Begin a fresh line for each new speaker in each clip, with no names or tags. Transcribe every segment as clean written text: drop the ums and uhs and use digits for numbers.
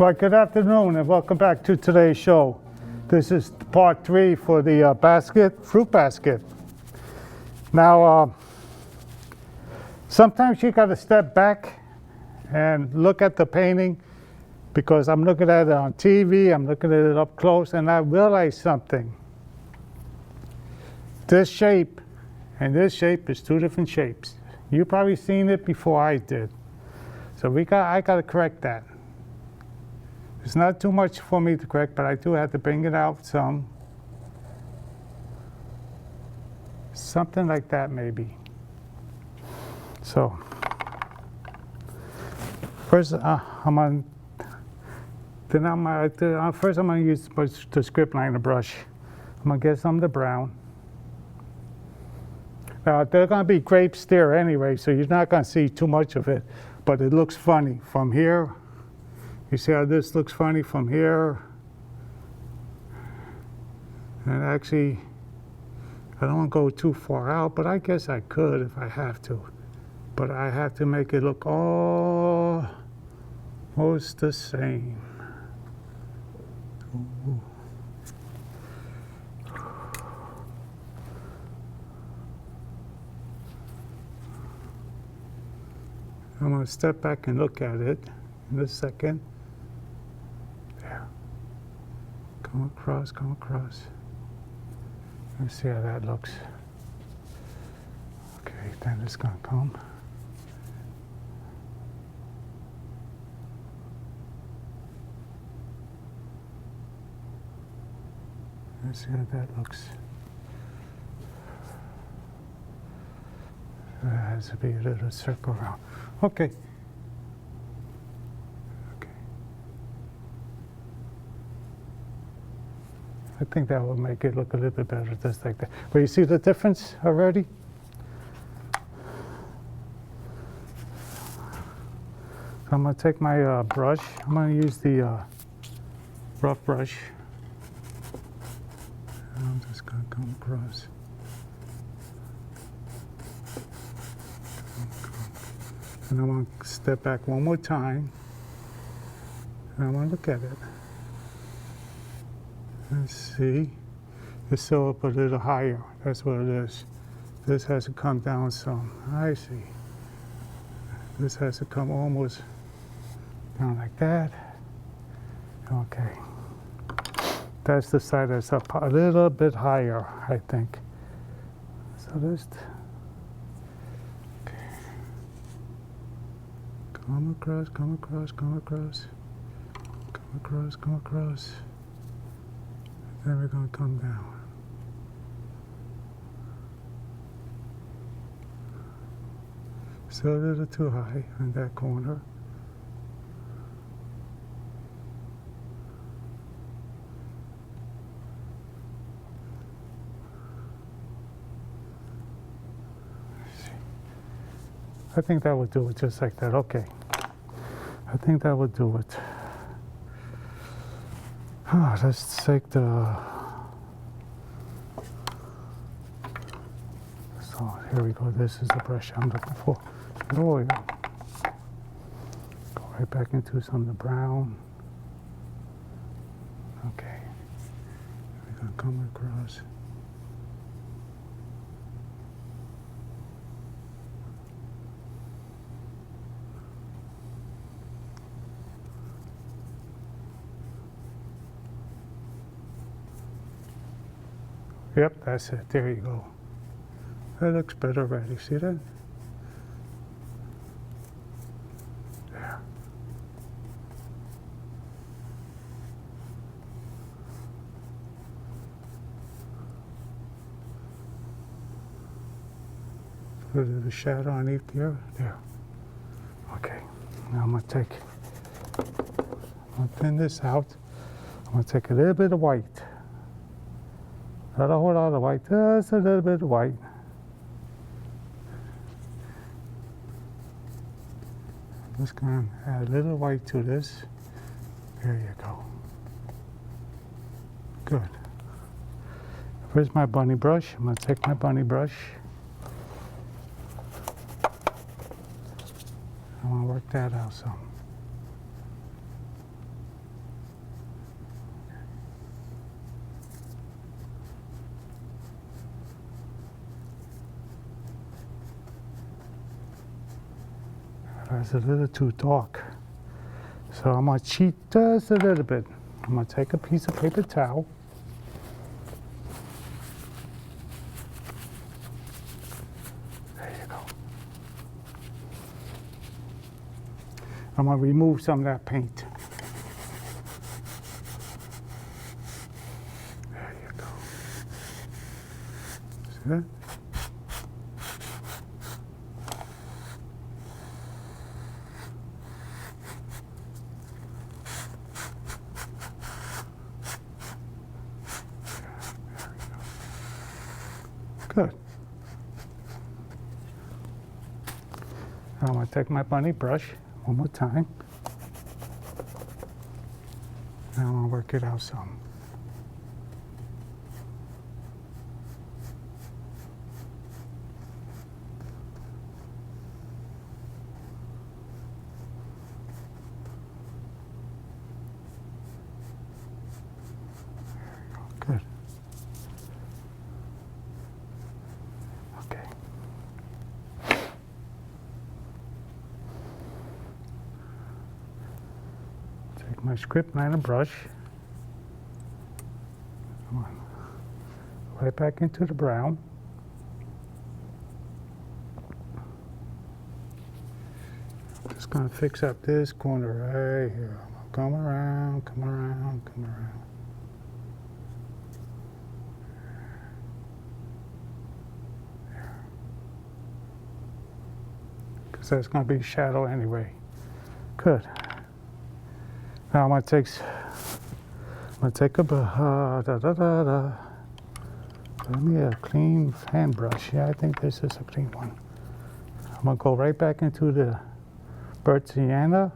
Well, good afternoon and welcome back to today's show. This is part 3 for the fruit basket. Now, sometimes you got to step back and look at the painting because I'm looking at it on TV, I'm looking at it up close, and I realized something. This shape and this shape is two different shapes. You've probably seen it before I did. So I got to correct that. It's not too much for me to correct, but I do have to bring it out some. Something like that, maybe. So, first I'm going to use the script liner brush. I'm going to get some of the brown. Now, there are going to be grapes there anyway, so you're not going to see too much of it, but it looks funny from here. You see how this looks funny from here? And actually, I don't want to go too far out, but I guess I could if I have to. But I have to make it look almost the same. Ooh. I'm going to step back and look at it in a second. There. Come across, come across. Let's see how that looks. Okay, then it's going to come. Let's see how that looks. There has to be a little circle around. Okay. Okay. I think that will make it look a little bit better, just like that. But you see the difference already? So I'm going to take my brush. I'm going to use the rough brush. And I'm just going to come across. And I want to step back one more time, and I want to look at it. Let's see. It's still up a little higher. That's what it is. This has to come down some. I see. This has to come almost down like that. Okay. That's the side that's up a little bit higher, I think. So this. Come across, come across, come across, come across, come across. Then we're going to come down. Still a little too high in that corner. I think that would do it just like that. Okay. I think that would do it. Let's take the... So here we go. This is the brush I'm looking for. There we go. Go right back into some of the brown. Okay. We're going to come across. Yep, that's it. There you go. That looks better already. See that? There. Put a little shadow underneath there. There. Okay. Now I'm going to thin this out. I'm going to take a little bit of white. Not a whole lot of white, just a little bit of white. I'm just going to add a little white to this. There you go. Good. Where's my bunny brush? I'm going to take my bunny brush. I want to work that out some. That's a little too dark. So I'm gonna cheat just a little bit. I'm gonna take a piece of paper towel. There you go. I'm gonna remove some of that paint. There you go. See that? Good. Now I'm going to take my bunny brush one more time. Now I'm going to work it out some. Good. Okay. Take my script liner brush. Come on. Right back into the brown. Just gonna fix up this corner right here. Come around, come around, come around. Because that's gonna be shadow anyway. Good. Now I'm gonna take a let me a clean hand brush. Yeah, I think this is a clean one. I'm gonna go right back into the burnt sienna.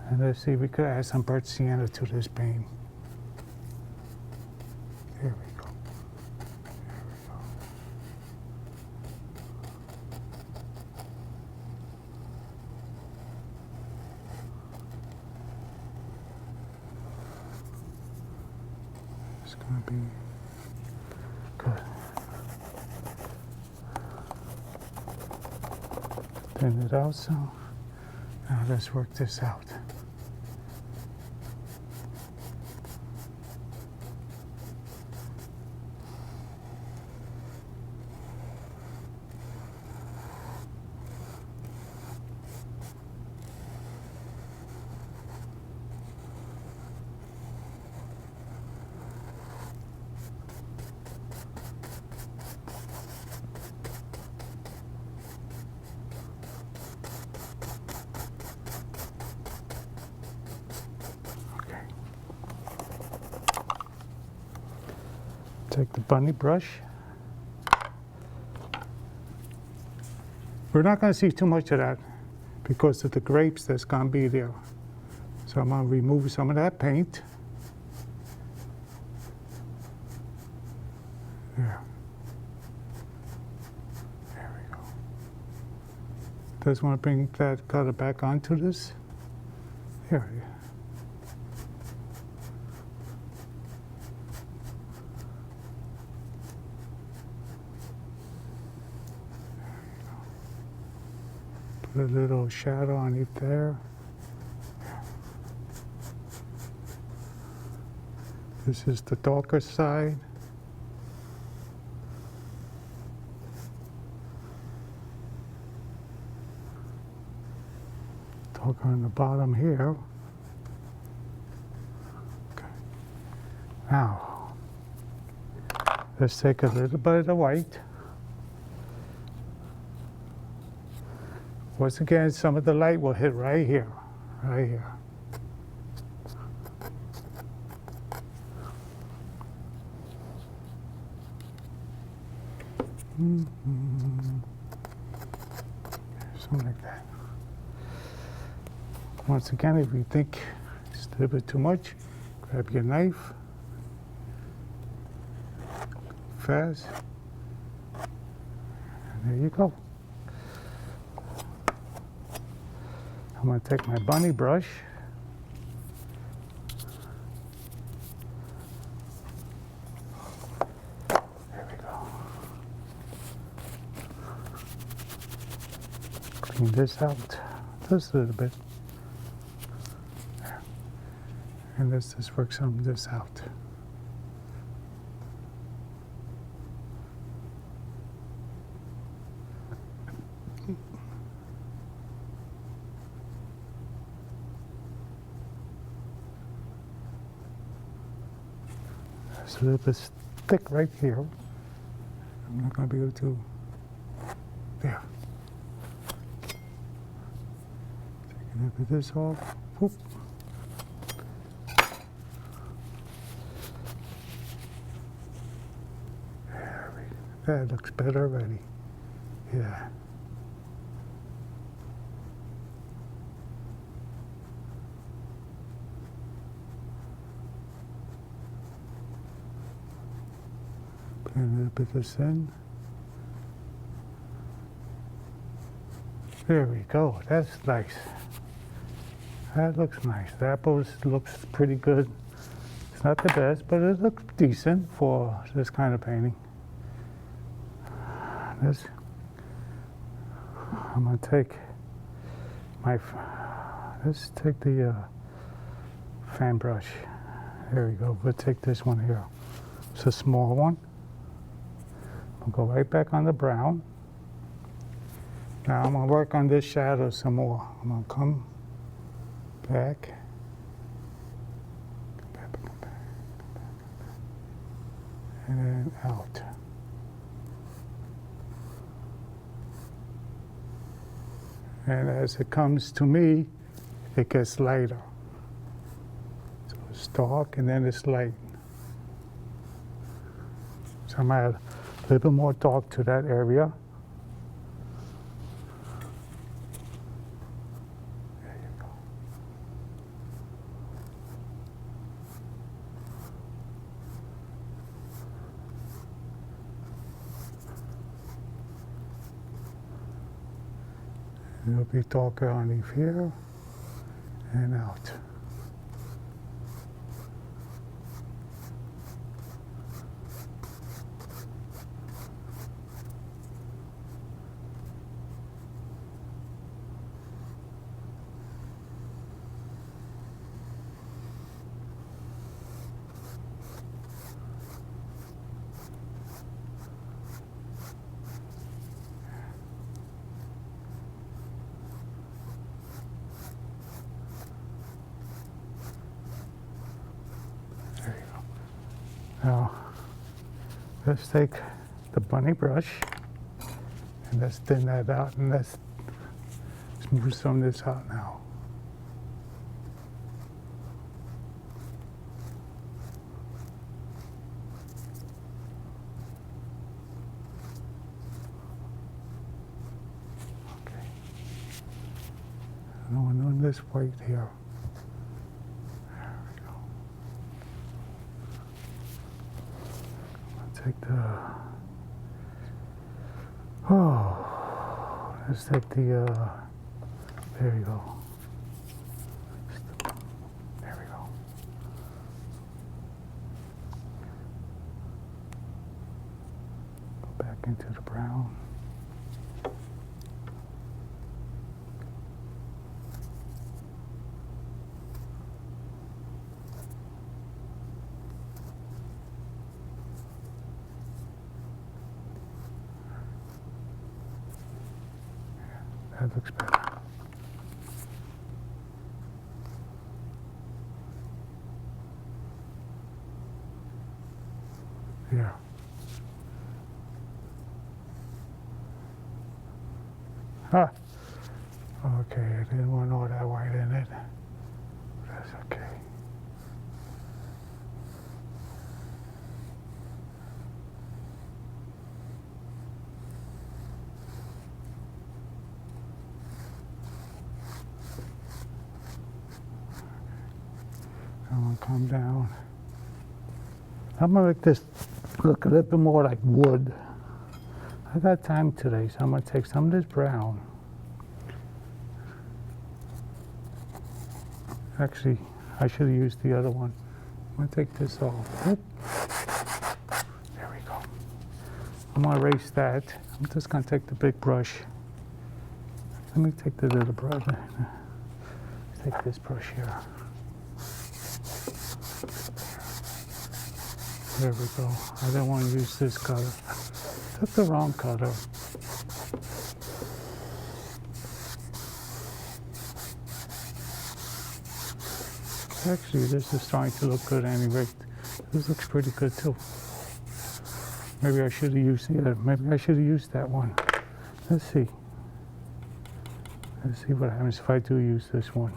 And let's see if we could add some burnt sienna to this paint. There we go. There we go. It's gonna be good. Thin it out some. Now let's work this out. Take the bunny brush. We're not going to see too much of that because of the grapes that's going to be there. So I'm going to remove some of that paint. There. There we go. Just want to bring that color back onto this. Here. A little shadow underneath there. This is the darker side. Darker on the bottom here. Okay. Now, let's take a little bit of the white. Once again, some of the light will hit right here, right here. Something like that. Once again, if you think it's a little bit too much, grab your knife. Fast. And there you go. I'm going to take my bunny brush. There we go. clean this out just a little bit. And let's just work some of this out. It's a little bit thick right here. I'm not going to be able to. There. Take a little bit of this off. Whoop. That looks better already. Yeah. Put a little bit of this in. There we go. That's nice. That looks nice. The apples looks pretty good. It's not the best, but it looks decent for this kind of painting. I'm going to take let's take the fan brush. There we go. We'll take this one here. It's a small one. I'll go right back on the brown. Now I'm going to work on this shadow some more. I'm going to come back. And then out. And as it comes to me, it gets lighter. So it's dark and then it's light. So I'm going to add a little bit more dark to that area. There you go. It'll be darker underneath here and out. Now, let's take the bunny brush and let's thin that out and let's smooth some of this out now. Okay. Now we're doing this white here. Take let's take the, there you go. There we go. Go back into the brown. That looks better. Yeah. Ah. Okay, I didn't want all that white in it. That's okay. I'm gonna come down. I'm gonna make this look a little bit more like wood. I got time today, so I'm gonna take some of this brown. Actually, I should have used the other one. I'm gonna take this off. Oop. There we go. I'm gonna erase that. I'm just gonna take the big brush. Let me take the little brush. Take this brush here. There we go. I don't want to use this color. Took the wrong color. Actually, this is starting to look good anyway. This looks pretty good too. Maybe I should have used the other. Maybe I should have used that one. Let's see. Let's see what happens if I do use this one.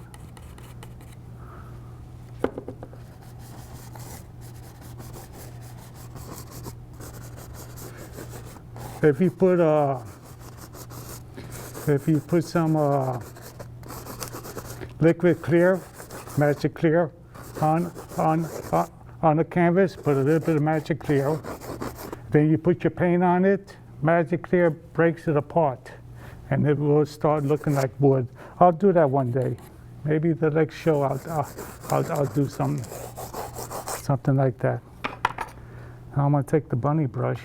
If you put some liquid clear, magic clear on the canvas, put a little bit of magic clear. Then you put your paint on it, magic clear breaks it apart, and it will start looking like wood. I'll do that one day. Maybe the next show I'll do something like that. Now I'm gonna take the bunny brush.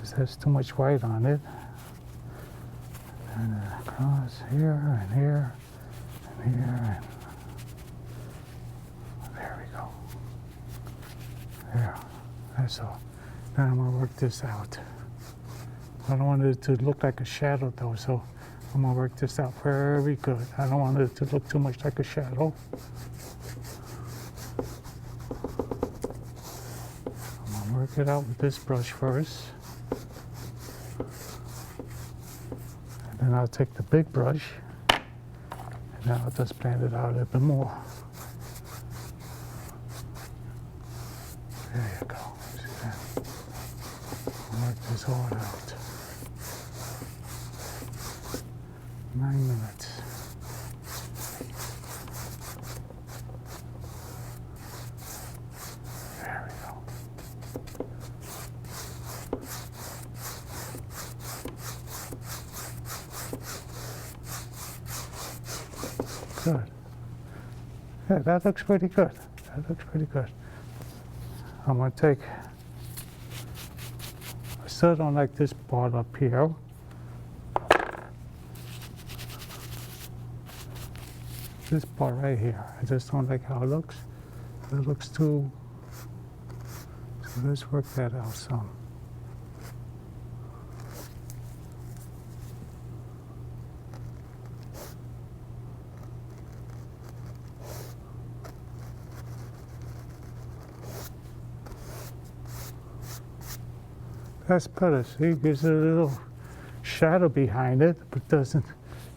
This has too much white on it. And across here and here and here. And there we go. There. That's all. Now I'm gonna work this out. I don't want it to look like a shadow though, so I'm gonna work this out very good. I don't want it to look too much like a shadow. I'm gonna work it out with this brush first. And then I'll take the big brush and then I'll just blend it out a little bit more. There you go. See that? Work this all out. 9 minutes. There we go. Good. Yeah, that looks pretty good. That looks pretty good. I'm going to take, I still don't like this part up here. This part right here, I just don't like how it looks. It looks too, so let's work that out some. That's better. See, it gives it a little shadow behind it, but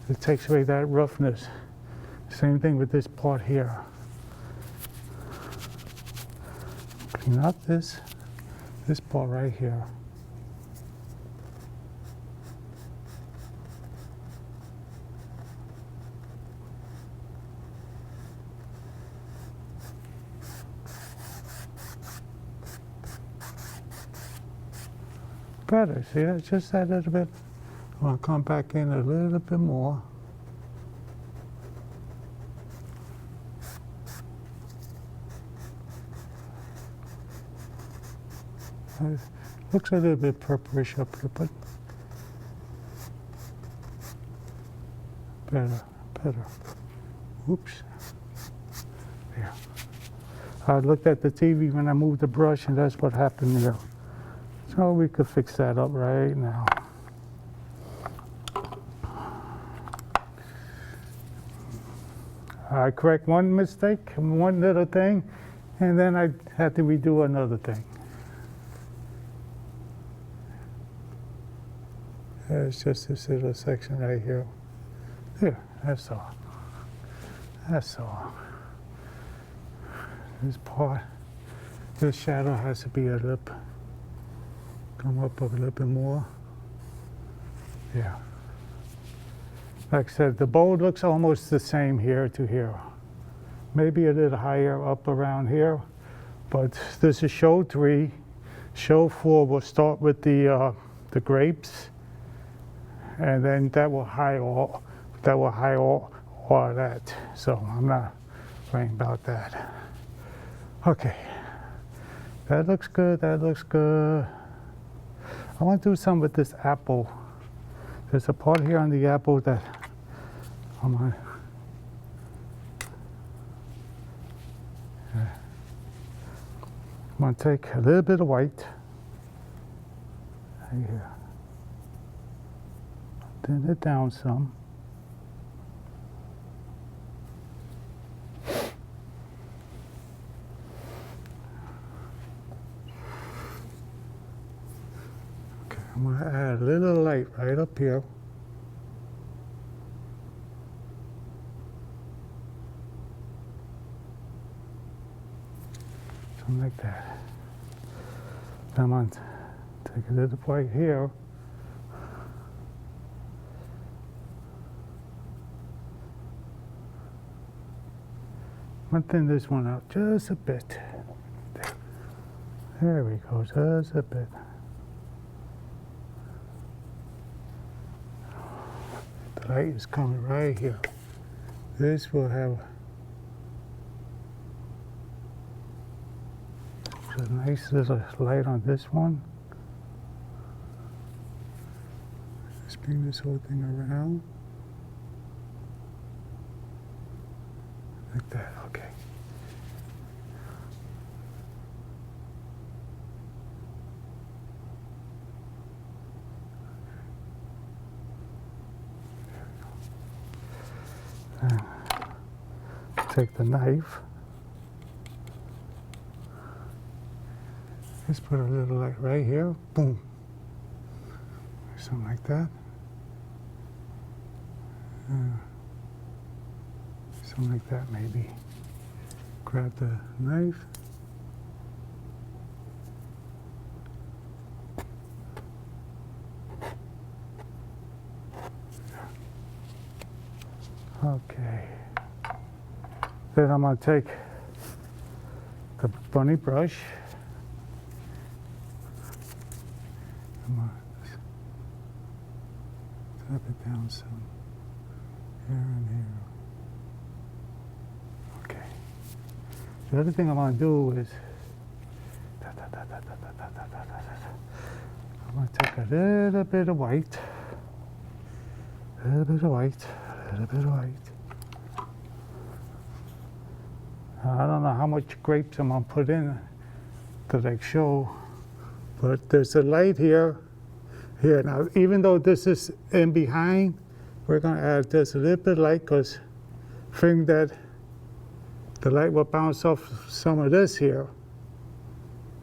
it takes away that roughness. Same thing with this part here. Clean up this part right here. Better, see, that's just that little bit. I'm gonna come back in a little bit more. It looks a little bit purplish up here, but better. Oops. There. I looked at the TV when I moved the brush, and that's what happened there. So we could fix that up right now. I correct one mistake, one little thing, and then I had to redo another thing. There's just this little section right here. There, that's all. That's all. This part, this shadow has to be a little, come up a little bit more. Yeah. Like I said, the bow looks almost the same here to here. Maybe a little higher up around here, but this is show 3. Show 4 will start with the grapes, and then that will hide all of that. So I'm not worrying about that. Okay, that looks good. That looks good. I want to do some with this apple. There's a part here on the apple that I'm gonna, I'm gonna take a little bit of white right here, thin it down some. Okay, I'm gonna add a little light right up here. Something like that. Then I'm going to take a little white here. I'm going to thin this one out just a bit. There we go, just a bit. The light is coming right here. This will have a nice little light on this one. Let's bring this whole thing around. Like that, okay. Take the knife. Just put a little light right here, boom. Something like that. Something like that maybe. Grab the knife. Okay. Then I'm going to take the bunny brush. Tap it down some here and here. Okay. The other thing I'm going to do is I'm going to take a little bit of white, a little bit of white, a little bit of white. I don't know how much grapes I'm going to put in to like show, but there's a light here. Here now, even though this is in behind, we're going to add just a little bit of light because figuring that the light will bounce off some of this here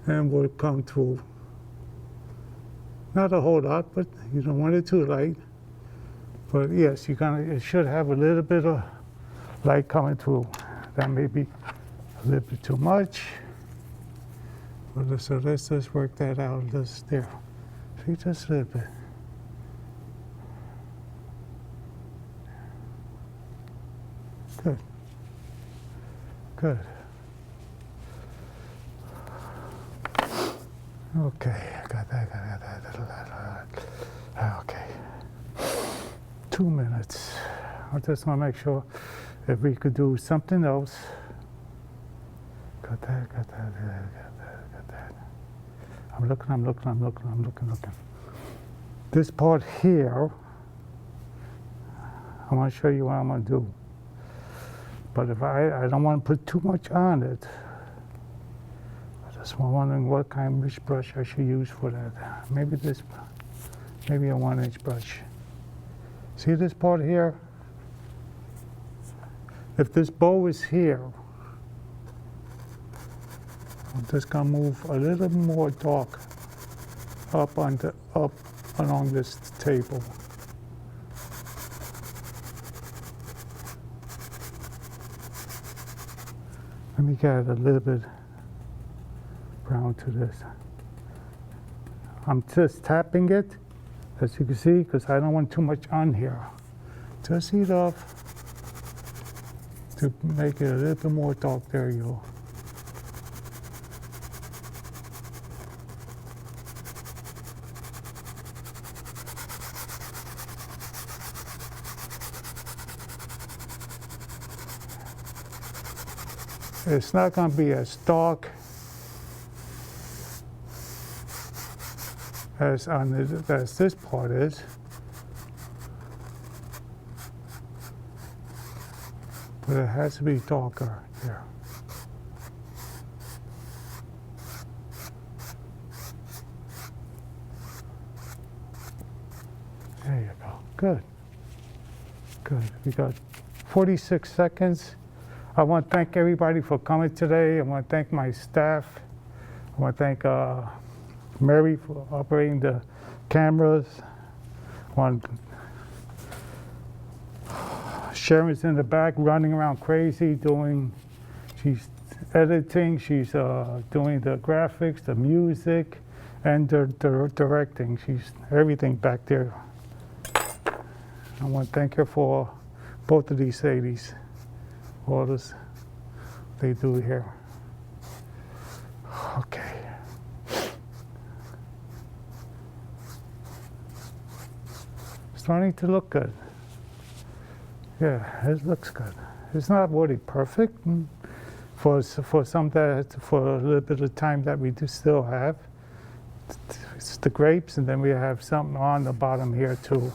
and will come through. Not a whole lot, but you don't want it too light. But yes, it should have a little bit of light coming through. That may be a little bit too much. But so let's just work that out. Just there. See, just a little bit. Good. Good. Okay, I got that. Okay. 2 minutes. I just want to make sure if we could do something else. Got that. I'm looking. This part here, I want to show you what I'm going to do. But if I don't want to put too much on it. I just wondering what kind of brush I should use for that. Maybe a 1-inch brush. See this part here? If this bow is here, I'm just gonna move a little more dark up along this table. Let me get a little bit brown to this. I'm just tapping it, as you can see, because I don't want too much on here. Just heat off to make it a little bit more dark. There you go. It's not going to be as dark as this part is, But it has to be darker here. There you go. Good. Good. We got 46 seconds. I want to thank everybody for coming today. I want to thank my staff. I want to thank Mary for operating the cameras. Sharon's in the back running around crazy she's editing, she's doing the graphics, the music, and the directing. She's everything back there. I want to thank her for both of these ladies, all this they do here. Okay. Starting to look good. Yeah, it looks good. It's not really perfect for a little bit of time that we do still have. It's the grapes, and then we have something on the bottom here too.